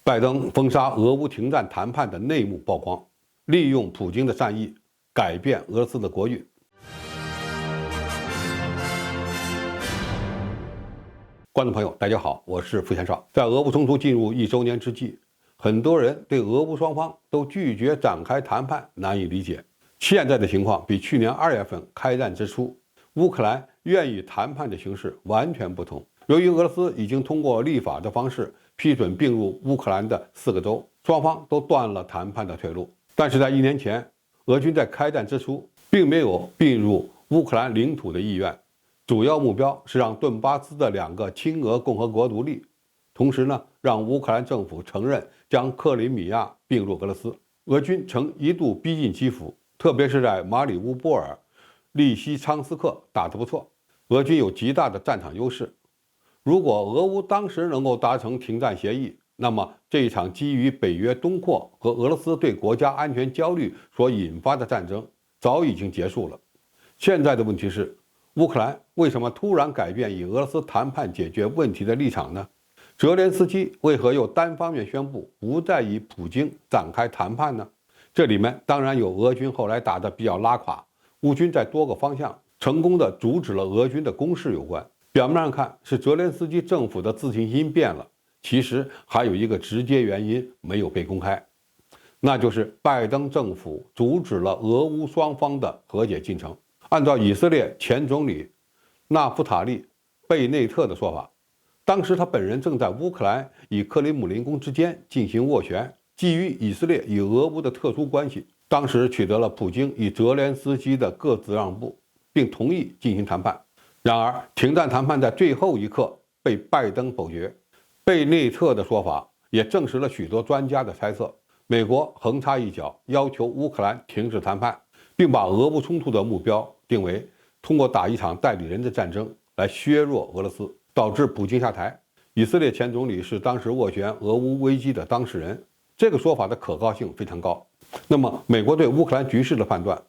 拜登封杀俄乌停战谈判的内幕曝光，利用普京的善意改变俄罗斯的国运。观众朋友，大家好，我是付先少。在俄乌冲突进入1周年之际，很多人对俄乌双方都拒绝展开谈判难以理解。现在的情况比去年2月份开战之初，乌克兰愿意谈判的形势完全不同。由于俄罗斯已经通过立法的方式批准并入乌克兰的4个州，双方都断了谈判的退路。但是在1年前，俄军在开战之初并没有并入乌克兰领土的意愿，主要目标是让顿巴斯的2个亲俄共和国独立，同时呢，让乌克兰政府承认将克里米亚并入俄罗斯。俄军曾一度逼近基辅，特别是在马里乌波尔、利西昌斯克打得不错，俄军有极大的战场优势。如果俄乌当时能够达成停战协议，那么这一场基于北约东扩和俄罗斯对国家安全焦虑所引发的战争早已经结束了。现在的问题是，乌克兰为什么突然改变与俄罗斯谈判解决问题的立场呢？泽连斯基为何又单方面宣布不再与普京展开谈判呢？这里面当然有俄军后来打得比较拉垮，乌军在多个方向成功地阻止了俄军的攻势有关。表面上看是泽连斯基政府的自信心变了，其实还有一个直接原因没有被公开，那就是拜登政府阻止了俄乌双方的和解进程。按照以色列前总理纳夫塔利·贝内特的说法，当时他本人正在乌克兰与克里姆林宫之间进行斡旋，基于以色列与俄乌的特殊关系，当时取得了普京与泽连斯基的各自让步，并同意进行谈判。然而，停战谈判在最后一刻被拜登否决。贝内特的说法也证实了许多专家的猜测：美国横插一脚，要求乌克兰停止谈判，并把俄乌冲突的目标定为通过打一场代理人的战争来削弱俄罗斯，导致普京下台。以色列前总理是当时斡旋俄乌危机的当事人，这个说法的可靠性非常高。那么，美国对乌克兰局势的判断，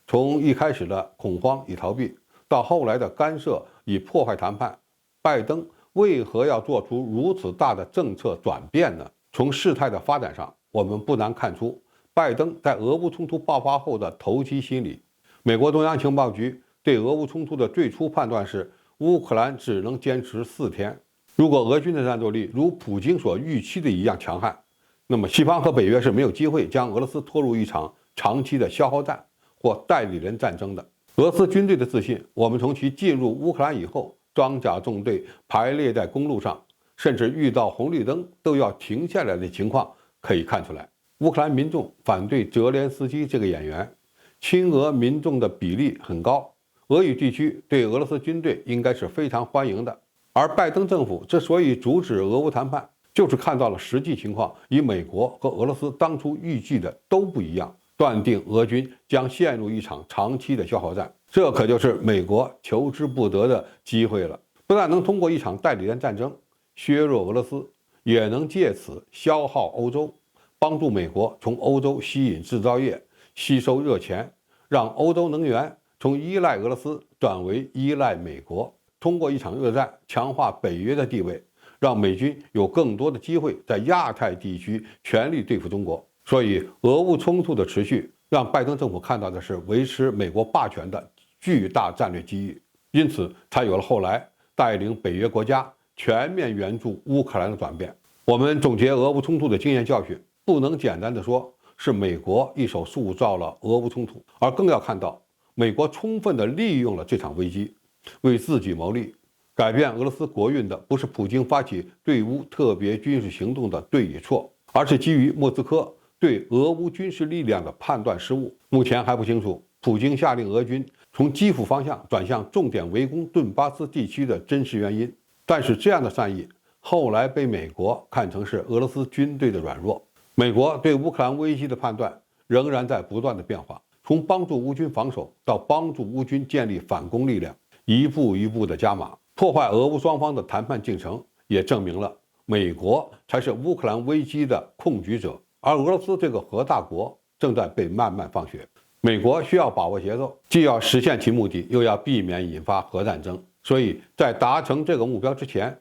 从一开始的恐慌与逃避，到后来的干涉以破坏谈判，拜登为何要做出如此大的政策转变呢？从事态的发展上，我们不难看出拜登在俄乌冲突爆发后的投机心理。美国中央情报局对俄乌冲突的最初判断是，乌克兰只能坚持4天。如果俄军的战斗力如普京所预期的一样强悍，那么西方和北约是没有机会将俄罗斯拖入一场长期的消耗战或代理人战争的。俄罗斯军队的自信，我们从其进入乌克兰以后，装甲纵队排列在公路上，甚至遇到红绿灯都要停下来的情况可以看出来。乌克兰民众反对泽连斯基这个演员，亲俄民众的比例很高，俄语地区对俄罗斯军队应该是非常欢迎的。而拜登政府之所以阻止俄乌谈判，就是看到了实际情况与美国和俄罗斯当初预计的都不一样，断定俄军将陷入一场长期的消耗战。这可就是美国求之不得的机会了，不但能通过一场代理人战争削弱俄罗斯，也能借此消耗欧洲，帮助美国从欧洲吸引制造业，吸收热钱，让欧洲能源从依赖俄罗斯转为依赖美国，通过一场热战强化北约的地位，让美军有更多的机会在亚太地区全力对付中国。所以俄乌冲突的持续让拜登政府看到的是维持美国霸权的巨大战略机遇，因此才有了后来带领北约国家全面援助乌克兰的转变。我们总结俄乌冲突的经验教训，不能简单的说是美国一手塑造了俄乌冲突，而更要看到美国充分的利用了这场危机，为自己谋利。改变俄罗斯国运的不是普京发起对乌特别军事行动的对与错，而是基于莫斯科对俄乌军事力量的判断失误。目前还不清楚普京下令俄军从基辅方向转向重点围攻顿巴斯地区的真实原因，但是这样的善意后来被美国看成是俄罗斯军队的软弱。美国对乌克兰危机的判断仍然在不断的变化，从帮助乌军防守到帮助乌军建立反攻力量，一步一步的加码，破坏俄乌双方的谈判进程，也证明了美国才是乌克兰危机的控局者，而俄罗斯这个核大国正在被慢慢放血。美国需要把握节奏，既要实现其目的，又要避免引发核战争。所以在达成这个目标之前，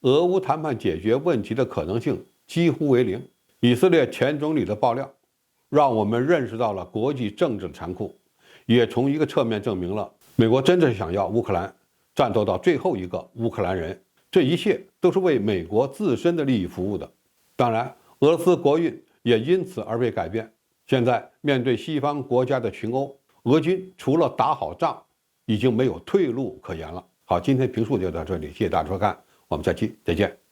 俄乌谈判解决问题的可能性几乎为零。以色列前总理的爆料，让我们认识到了国际政治的残酷，也从一个侧面证明了美国真正想要乌克兰战斗到最后一个乌克兰人。这一切都是为美国自身的利益服务的。当然，俄罗斯国运也因此而被改变。现在面对西方国家的群殴，俄军除了打好仗，已经没有退路可言了。好，今天评述就到这里，谢谢大家收看，我们下期再见。